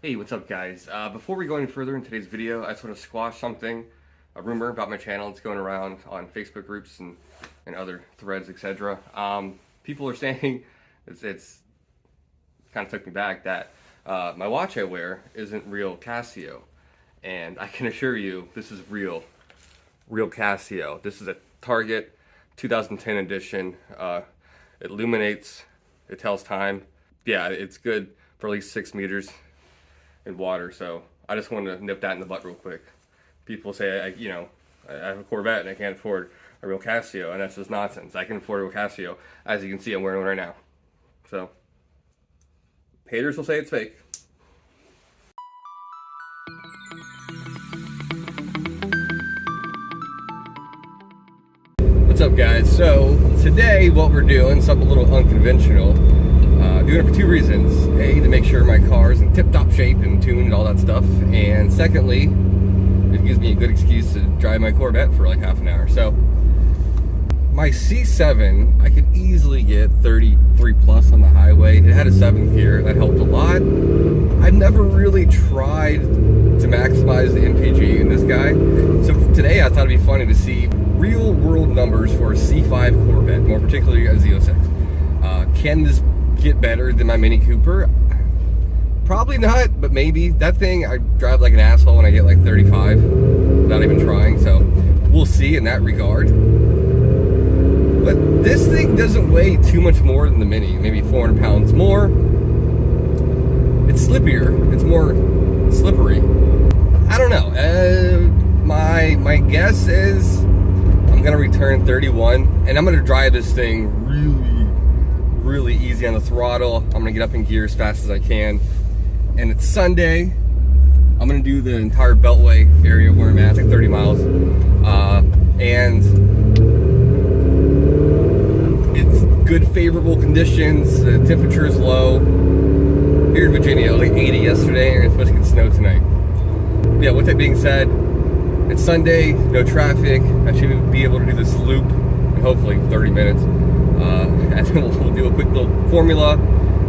Hey, what's up guys? Before we go any further in today's video, I just want to squash a rumor about my channel. It's going around on Facebook groups and other threads, etc. People are saying, it's kind of took me back, that my watch I wear isn't real Casio. And I can assure you, this is real Casio. This is a Target 2010 edition. It illuminates, it tells time. Yeah, it's good for at least 6 meters in water, so I just wanted to nip that in the butt real quick. People say, I have a Corvette and I can't afford a real Casio, and that's just nonsense. I can afford a real Casio. As you can see, I'm wearing one right now. So, haters will say it's fake. What's up guys? So, today what we're doing, something a little unconventional. Doing it for two reasons. A, to make sure my car is in tip-top shape and tuned and all that stuff. And secondly, it gives me a good excuse to drive my Corvette for like half an hour. So, my C7, I could easily get 33 plus on the highway. It had a 7th gear, that helped a lot. I've never really tried to maximize the MPG in this guy. So today I thought it'd be funny to see real world numbers for a C5 Corvette, more particularly a Z06. Can this get better than my Mini Cooper? Probably not, but maybe. That thing, I drive like an asshole when I get like 35 without even trying, so we'll see in that regard. But this thing doesn't weigh too much more than the Mini, maybe 400 pounds more. It's slippier, it's more slippery. I don't know. My guess is I'm gonna return 31, and I'm gonna drive this thing really easy on the throttle. I'm gonna get up in gear as fast as I can. And it's Sunday. I'm gonna do the entire Beltway area where I'm at, like 30 miles. And it's good, favorable conditions. The temperature is low. Here in Virginia, it was like 80 yesterday, and it's supposed to get snow tonight. Yeah, with that being said, it's Sunday, no traffic. I should be able to do this loop in hopefully 30 minutes. And then we'll do a quick little formula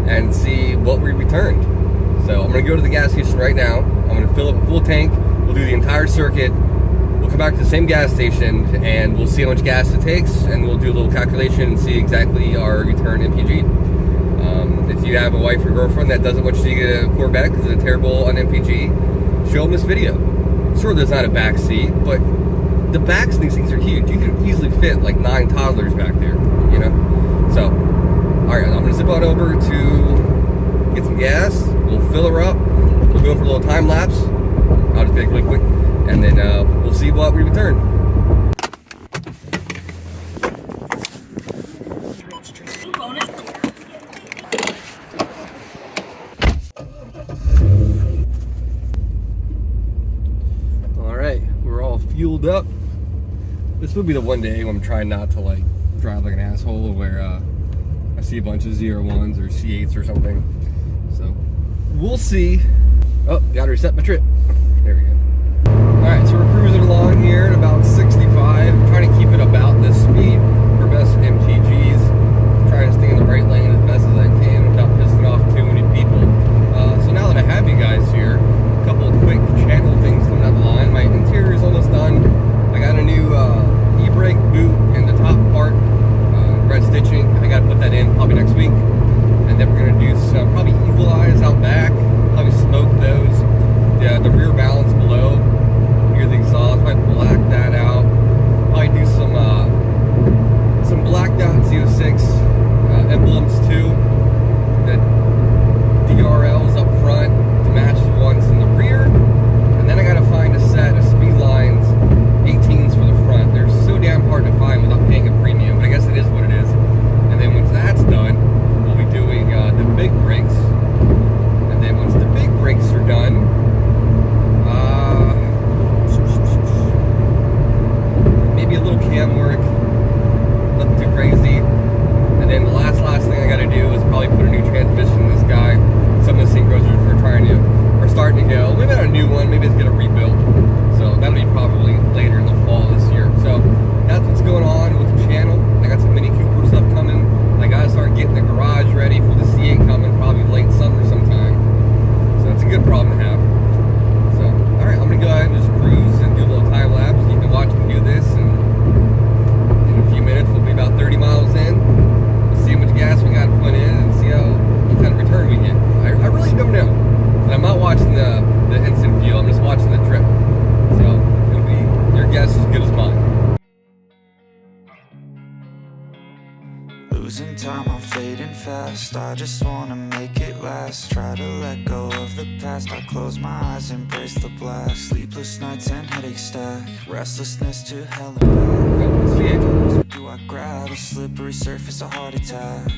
and see what we returned. So I'm gonna go to the gas station right now. I'm gonna fill up a full tank. We'll do the entire circuit. We'll come back to the same gas station and we'll see how much gas it takes, and we'll do a little calculation and see exactly our return MPG. If you have a wife or girlfriend that doesn't want you to get a Corvette because it's terrible on MPG, show them this video. Sure, there's not a back seat, but the backs of these things are huge. You could easily fit like 9 toddlers back there, you know? So, alright, I'm gonna zip on over to get some gas. We'll fill her up. We'll go for a little time lapse. I'll just take it really quick, and then we'll see what we return. Alright, we're all fueled up. This would be the one day when I'm trying not to like drive like an asshole, where I see a bunch of 01s or C8s or something. So we'll see. Oh, gotta reset my trip. There we go. Alright, so we're cruising along here at about 65. Trying to keep it about this speed for best MTGs. Trying to stay in the right lane as best as I can without pissing off too many people. So now that I have you guys here, a couple of quick channel things coming down the line. My interior is almost done. I got a new e-brake boot in the top part, red stitching. I gotta put that in probably next week. And then we're gonna do some probably eagle eyes out back, probably smoke those. The rear valance below, hear the exhaust, might black that out. Probably do some problem to have. So, alright, I'm going to go ahead and just cruise and do a little time lapse. You can watch me do this, and in a few minutes we'll be about 30 miles in. We'll see how much gas we got to put in and see what kind of return we get. I really don't know. And I'm not watching the instant fuel, I'm just watching the trip. So, it'll be your guess as good as mine. Losing time, I'm fading fast. I just wanna make it last. Try to let go of the past. I close my eyes, embrace the blast. Sleepless nights and headaches stack. Restlessness to hell and back. So do I grab a slippery surface, a heart attack?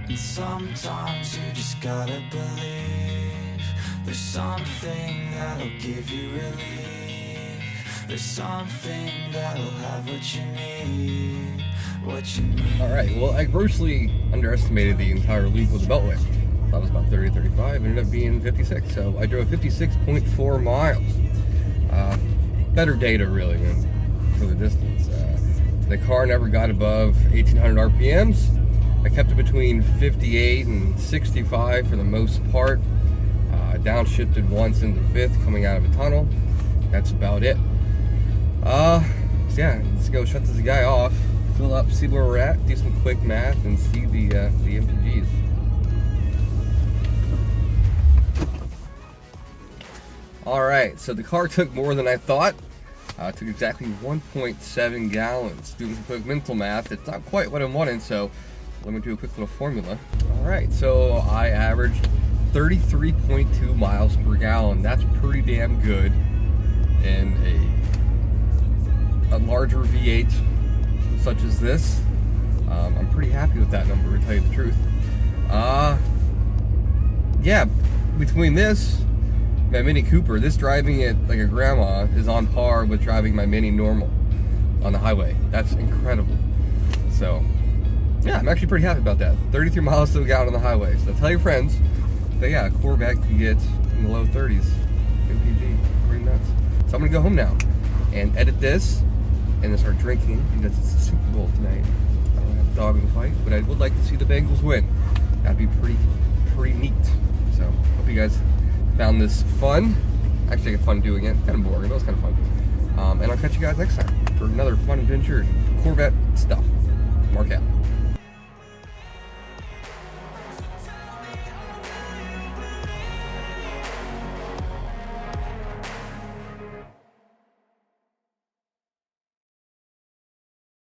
And sometimes you just gotta believe there's something that'll give you relief. There's something that'll have what you need. Alright, well, I grossly underestimated the entire loop with the Beltway. Thought it was about 30 to 35, ended up being 56, so I drove 56.4 miles. Better data, really, for the distance. The car never got above 1,800 RPMs. I kept it between 58 and 65 for the most part. Downshifted once into fifth coming out of a tunnel. That's about it. So yeah, let's go shut this guy off. Fill up, see where we're at, do some quick math, and see the MPGs. Alright, so the car took more than I thought. It took exactly 1.7 gallons. Doing some quick mental math, it's not quite what I'm wanting, so let me do a quick little formula. Alright, so I averaged 33.2 miles per gallon. That's pretty damn good in a larger V8 such as this. I'm pretty happy with that number, to tell you the truth. Yeah, between this, my Mini Cooper, this driving it like a grandma is on par with driving my Mini normal on the highway. That's incredible. So, yeah, I'm actually pretty happy about that. 33 miles to a gallon on the highway. So tell your friends that, yeah, a Corvette can get in the low 30s. MPG, pretty nuts. So I'm gonna go home now and edit this and then start drinking because it's the Super Bowl tonight. I don't have a dog in the fight, but I would like to see the Bengals win. That'd be pretty neat. So hope you guys found this fun. Actually, I had fun doing it. Kind of boring, but it was kind of fun. And I'll catch you guys next time for another fun adventure, Corvette stuff. Mark out.